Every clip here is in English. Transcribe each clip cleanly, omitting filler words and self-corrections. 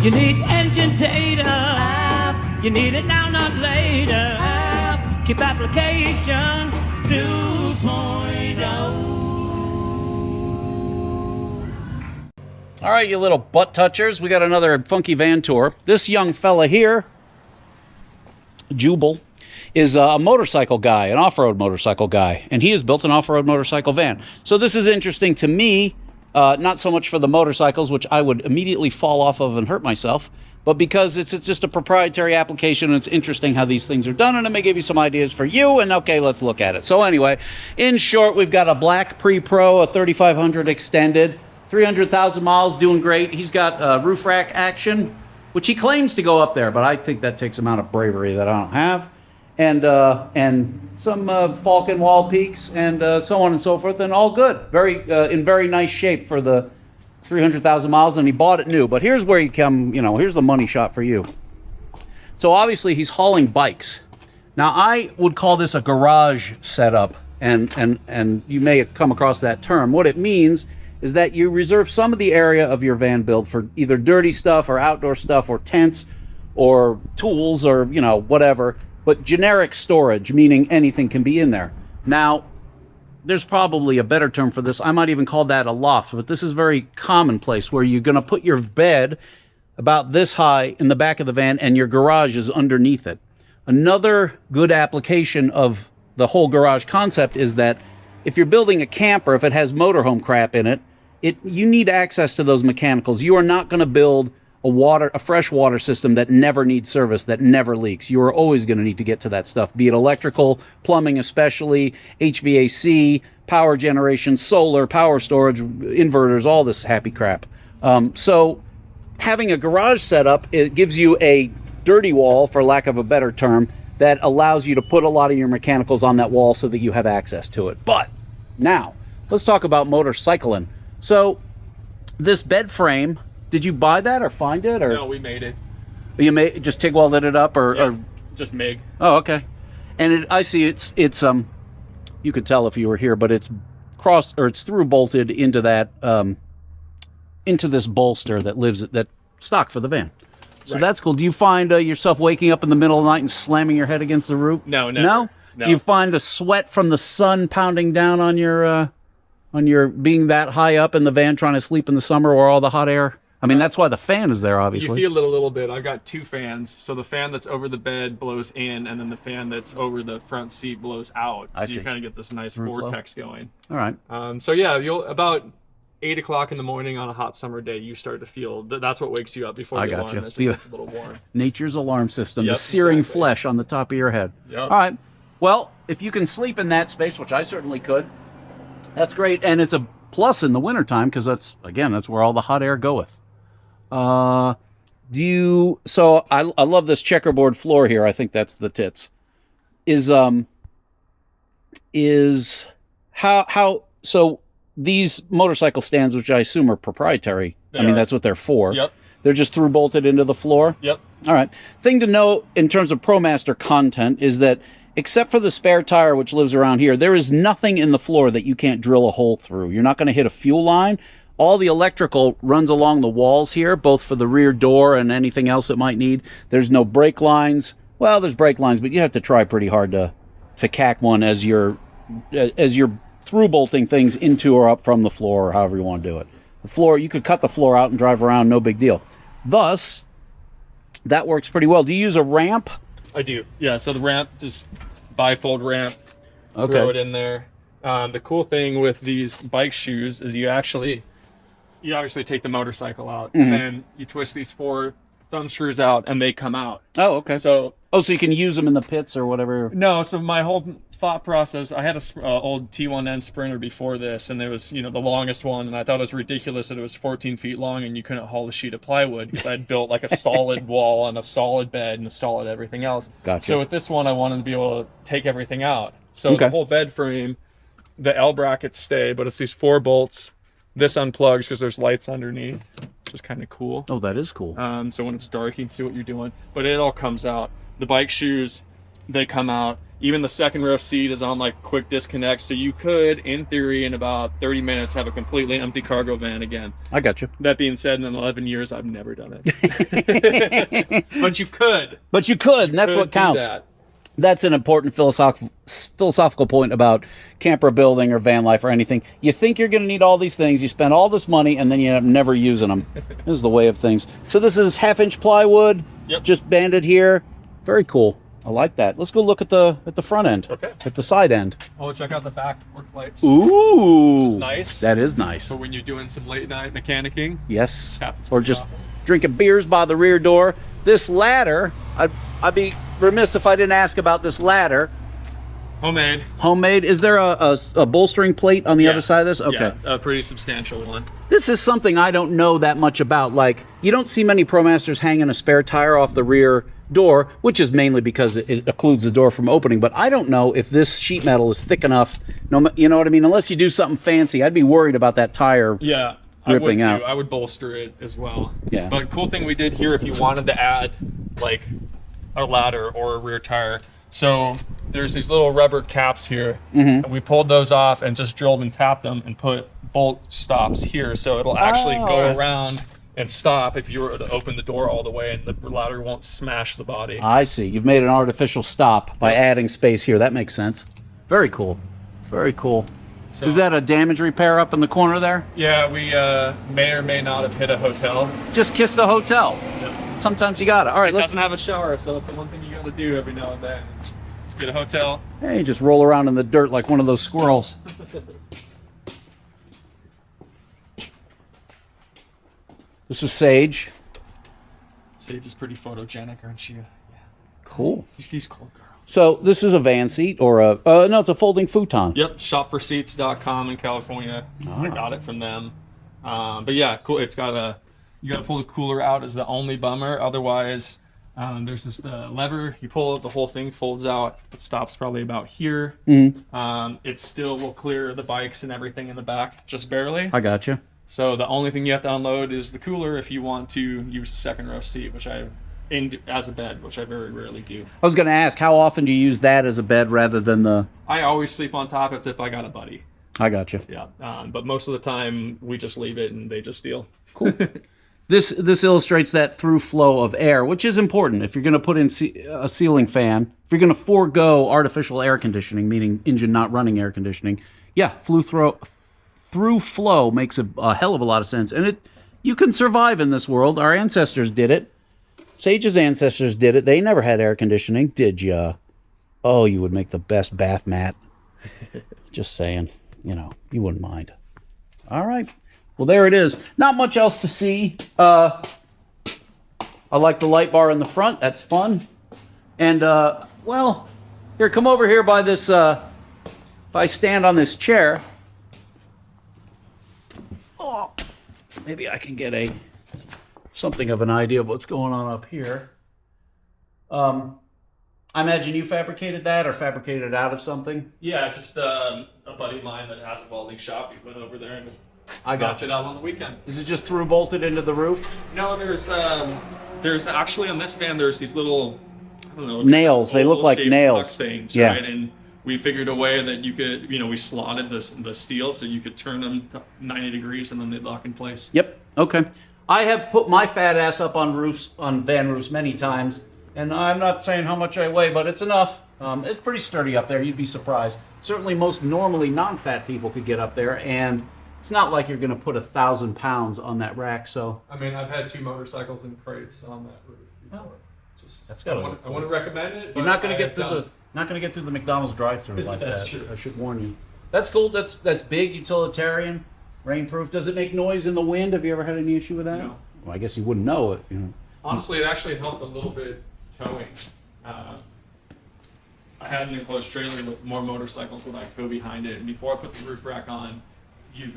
You need engine data. You need it now, not later. Keep application 2.0. All right, you little butt touchers, we got another funky van tour. This young fella here, Jubal, is a motorcycle guy, an off-road motorcycle guy, and he has built an off-road motorcycle van. So this is interesting to me, not so much for the motorcycles, which I would immediately fall off of and hurt myself, but because it's just a proprietary application, and it's interesting how these things are done, and it may give you some ideas for you, and okay, let's look at it. So anyway, in short, we've got a black Pre-Pro, a 3500 extended, 300,000 miles, doing great. He's got roof rack action, which he claims to go up there, but I think that takes a amount of bravery that I don't have. And some Falcon wall peaks and so on and so forth, and all good. In very nice shape for the 300,000 miles, and he bought it new. But here's where you come, here's the money shot for you. So obviously he's hauling bikes. Now I would call this a garage setup, and you may have come across that term. What it means is that you reserve some of the area of your van build for either dirty stuff or outdoor stuff or tents or tools or, whatever, but generic storage, meaning anything can be in there. Now, there's probably a better term for this. I might even call that a loft, but this is very commonplace where you're going to put your bed about this high in the back of the van and your garage is underneath it. Another good application of the whole garage concept is that if you're building a camper, if it has motorhome crap in it, you need access to those mechanicals. You are not going to build a fresh water system that never needs service, that never leaks. You are always going to need to get to that stuff, be it electrical, plumbing especially, HVAC, power generation, solar, power storage, inverters, all this happy crap. So having a garage setup, it gives you a dirty wall, for lack of a better term, that allows you to put a lot of your mechanicals on that wall so that you have access to it. But now, let's talk about motorcycling. So, this bed frame, did you buy that or find it? Or no, we made it. You just TIG welded it up, or just MIG. Oh, okay. And I see it's you could tell if you were here, but it's through bolted into that into this bolster that stock for the van. So That's cool. Do you find yourself waking up in the middle of the night and slamming your head against the roof? No, never. No? Do you find the sweat from the sun pounding down on your being that high up in the van trying to sleep in the summer or all the hot air? I mean, that's why the fan is there, obviously. You feel it a little bit. I've got two fans. So the fan that's over the bed blows in, and then the fan that's over the front seat blows out. So you kind of get this nice vortex going. All right. So yeah, about 8 o'clock in the morning on a hot summer day, you start to feel that's what wakes you up before the alarm is. It gets a little warm. Nature's alarm system, the searing flesh on the top of your head. Yep. All right. Well, if you can sleep in that space, which I certainly could, that's great. And it's a plus in the wintertime because that's where all the hot air goeth. So I love this checkerboard floor here. I think that's the tits. So these motorcycle stands, which I assume are proprietary. That's what they're for. Yep. They're just through bolted into the floor. Yep. All right. Thing to know in terms of ProMaster content is that except for the spare tire, which lives around here, there is nothing in the floor that you can't drill a hole through. You're not going to hit a fuel line. All the electrical runs along the walls here, both for the rear door and anything else it might need. There's no brake lines. Well, there's brake lines, but you have to try pretty hard to cack one as you're through bolting things into or up from the floor, or however you want to do it. The floor, you could cut the floor out and drive around, no big deal. Thus, that works pretty well. Do you use a ramp? I do. Yeah, so the ramp, just bifold ramp, throw it in there. The cool thing with these bike shoes is you obviously take the motorcycle out, and then you twist these 4 thumb screws out, and they come out. Oh, okay. So you can use them in the pits or whatever? No, so my whole thought process, I had a old T1N Sprinter before this, and it was, the longest one, and I thought it was ridiculous that it was 14 feet long and you couldn't haul a sheet of plywood because I had built like a solid wall and a solid bed and a solid everything else. Gotcha. So with this one, I wanted to be able to take everything out. So the whole bed frame, the L brackets stay, but it's these 4 bolts. This unplugs because there's lights underneath, which is kind of cool. Oh, that is cool. So when it's dark, you can see what you're doing. But it all comes out. The bike shoes, they come out. Even the second row seat is on like quick disconnect, so you could, in theory, in about 30 minutes, have a completely empty cargo van again. I got you. That being said, in 11 years, I've never done it. But you could. But you could, and that's what counts. That's an important philosophical point about camper building or van life or anything. You think you're going to need all these things, you spend all this money, and then you end up never using them. This is the way of things. So this is 1/2-inch plywood, just banded here. Very cool. I like that. Let's go look at the front end. Okay. At the side end. Oh, check out the back work lights. Ooh. Which is nice. That is nice. For when you're doing some late night mechanicking. Yes. Or just drinking beers by the rear door. This ladder, I'd be remiss if I didn't ask about this ladder. Homemade. Homemade. Is there a bolstering plate on the other side of this? Okay. Yeah, a pretty substantial one. This is something I don't know that much about. Like, you don't see many ProMasters hanging a spare tire off the rear door, which is mainly because it occludes the door from opening. But I don't know if this sheet metal is thick enough. No, you know what I mean? Unless you do something fancy, I'd be worried about that tire. Yeah. Ripping out. I would bolster it as well. Yeah. But cool thing we did here, if you wanted to add like a ladder or a rear tire, so there's these little rubber caps here, and we pulled those off and just drilled and tapped them and put bolt stops here, so it'll actually go around and stop if you were to open the door all the way, and the ladder won't smash the body. I see. You've made an artificial stop by adding space here. That makes sense. Very cool. Very cool. So, is that a damage repair up in the corner there? Yeah, we may or may not have hit a hotel. Just kissed a hotel. Yep. Sometimes you got it. All right, it doesn't have a shower, so it's the one thing you got to do every now and then. Get a hotel. Hey, just roll around in the dirt like one of those squirrels. This is Sage. Sage is pretty photogenic, aren't she? Yeah. Cool. She's cool, girl. So this is a van seat or a no, it's a folding futon. Yep, shopforseats.com in California. I got it from them. But yeah, cool. It's got you got to pull the cooler out is the only bummer. Otherwise, there's this lever. You pull it, the whole thing folds out. It stops probably about here. It still will clear the bikes and everything in the back, just barely. I got you. So the only thing you have to unload is the cooler if you want to use the second row seat, which as a bed, which I very rarely do. I was going to ask, how often do you use that as a bed rather than the... I always sleep on top if I got a buddy. I got you. Yeah, but most of the time we just leave it and they just deal. Cool. This illustrates that through flow of air, which is important. If you're going to put in a ceiling fan, if you're going to forego artificial air conditioning, meaning engine not running air conditioning, yeah, through flow makes a hell of a lot of sense. And you can survive in this world. Our ancestors did it. Sage's ancestors did it. They never had air conditioning, did ya? Oh, you would make the best bath mat. Just saying. You know, you wouldn't mind. All right. Well, there it is. Not much else to see. I like the light bar in the front. That's fun. And, well, here, come over here by this, if I stand on this chair. Oh, maybe I can get something of an idea of what's going on up here. I imagine you fabricated that or fabricated it out of something? Yeah, just a buddy of mine that has a welding shop. We went over there and knocked it out on the weekend. Is it just through bolted into the roof? No, there's actually on this van there's these little, I don't know, nails. They look like nails. Things, yeah. Right? And we figured a way that you could, we slotted the steel so you could turn them 90 degrees and then they'd lock in place. Yep. Okay. I have put my fat ass up on van roofs many times, and I'm not saying how much I weigh, but it's enough. It's pretty sturdy up there. You'd be surprised. Certainly most normally non-fat people could get up there, and it's not like you're going to put 1,000 pounds on that rack. So I mean, I've had 2 motorcycles and crates on that roof before. That's got. I wouldn't recommend it. You're not going to get through the McDonald's drive-thru like That's that. true. I should warn you. That's cool. That's big, utilitarian, rainproof. Does it make noise in the wind? Have you ever had any issue with that? No. Well, I guess you wouldn't know it. Honestly, it actually helped a little bit towing. I had an enclosed trailer with more motorcycles that I tow behind it, and before I put the roof rack on,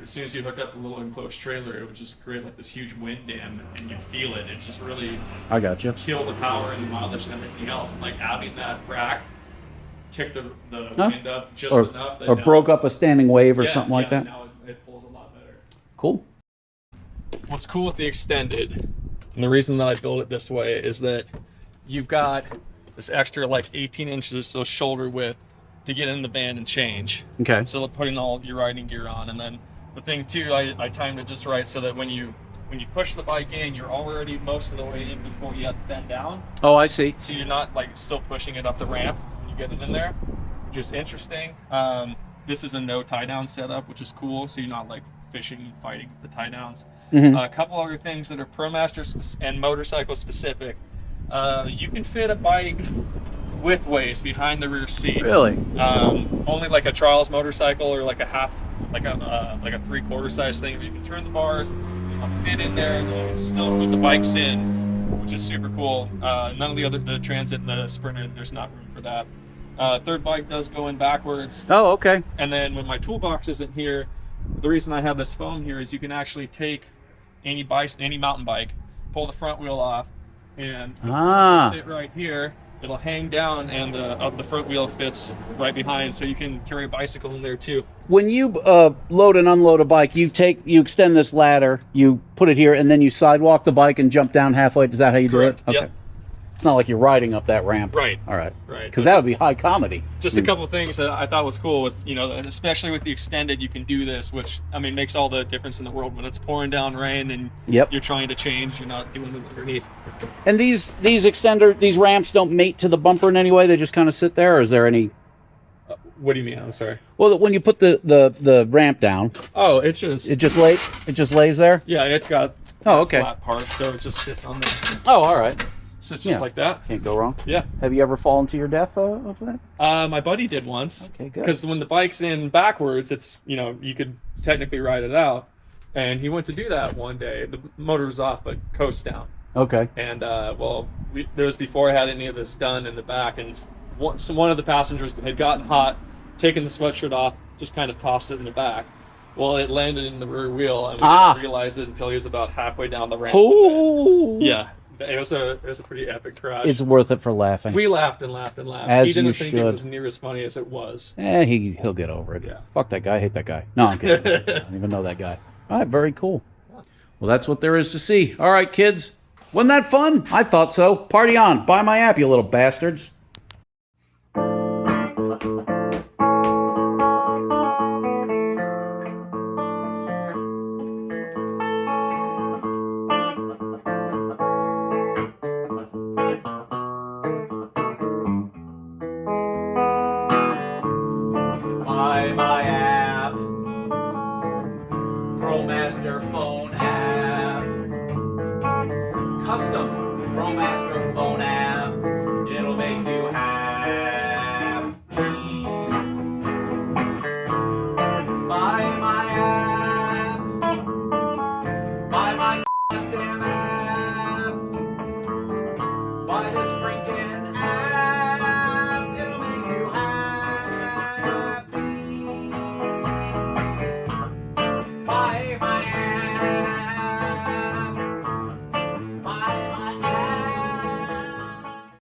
as soon as you hooked up the little enclosed trailer, it would just create like this huge wind dam, and you'd feel it. It just really kill the power and the mileage and everything else. And like having that rack kick the wind up just enough that broke up a standing wave or something like that. Now it pulls a lot better. Cool. What's cool with the extended, and the reason that I built it this way, is that you've got this extra like 18 inches of shoulder width to get in the van and change. Okay. So putting all your riding gear on, and then the thing too, I timed it just right so that when you push the bike in, you're already most of the way in before you have to bend down. Oh, I see. So you're not like still pushing it up the ramp when you get it in there, which is interesting. This is a no tie down setup, which is cool. So you're not like fishing and fighting the tie downs. A couple other things that are ProMaster and motorcycle specific. You can fit a bike widthways behind the rear seat. Really? Only like a trials motorcycle or like a half, like a 3/4 size thing. But you can turn the bars, it'll fit in there, and you can still put the bikes in, which is super cool. None of the Transit and the Sprinter, there's not room for that. Third bike does go in backwards. Oh, okay. And then when my toolbox isn't here, the reason I have this foam here is you can actually take any mountain bike, pull the front wheel off, and sit right here. It'll hang down, and the front wheel fits right behind, so you can carry a bicycle in there too. When you load and unload a bike, you extend this ladder, you put it here, and then you sidewalk the bike and jump down halfway. Is that how you Correct. do it? Okay. Yep. It's not like you're riding up that ramp. Right. All right. Right. Because that would be high comedy. Just a couple things that I thought was cool with, and especially with the extended, you can do this, which I mean makes all the difference in the world when it's pouring down rain and you're trying to change. You're not doing it underneath. And these ramps don't mate to the bumper in any way. They just kind of sit there. Or is there any? What do you mean? I'm sorry. Well, when you put the ramp down. Oh, it just lays there. Yeah, it's got flat part, so it just sits on there. Oh, all right. So it's just like that. Can't go wrong. Yeah. Have you ever fallen to your death of that? My buddy did once. Okay, good. Because when the bike's in backwards, it's, you could technically ride it out. And he went to do that one day. The motor was off, but coast down. Okay. And, there was before I had any of this done in the back. And one of the passengers had gotten hot, taken the sweatshirt off, just kind of tossed it in the back. Well, it landed in the rear wheel, and we didn't realize it until he was about halfway down the ramp. Oh! Yeah. It was a pretty epic crash. It's worth it for laughing. We laughed and laughed and laughed. As he didn't you think should. it was near as funny as it was. He'll get over it. Yeah. Fuck that guy. I hate that guy. No, I'm kidding. I don't even know that guy. All right, very cool. Well, that's what there is to see. All right, kids. Wasn't that fun? I thought so. Party on. Buy my app, you little bastards. Buy my app. Promaster Phone App. Custom Promaster Phone App.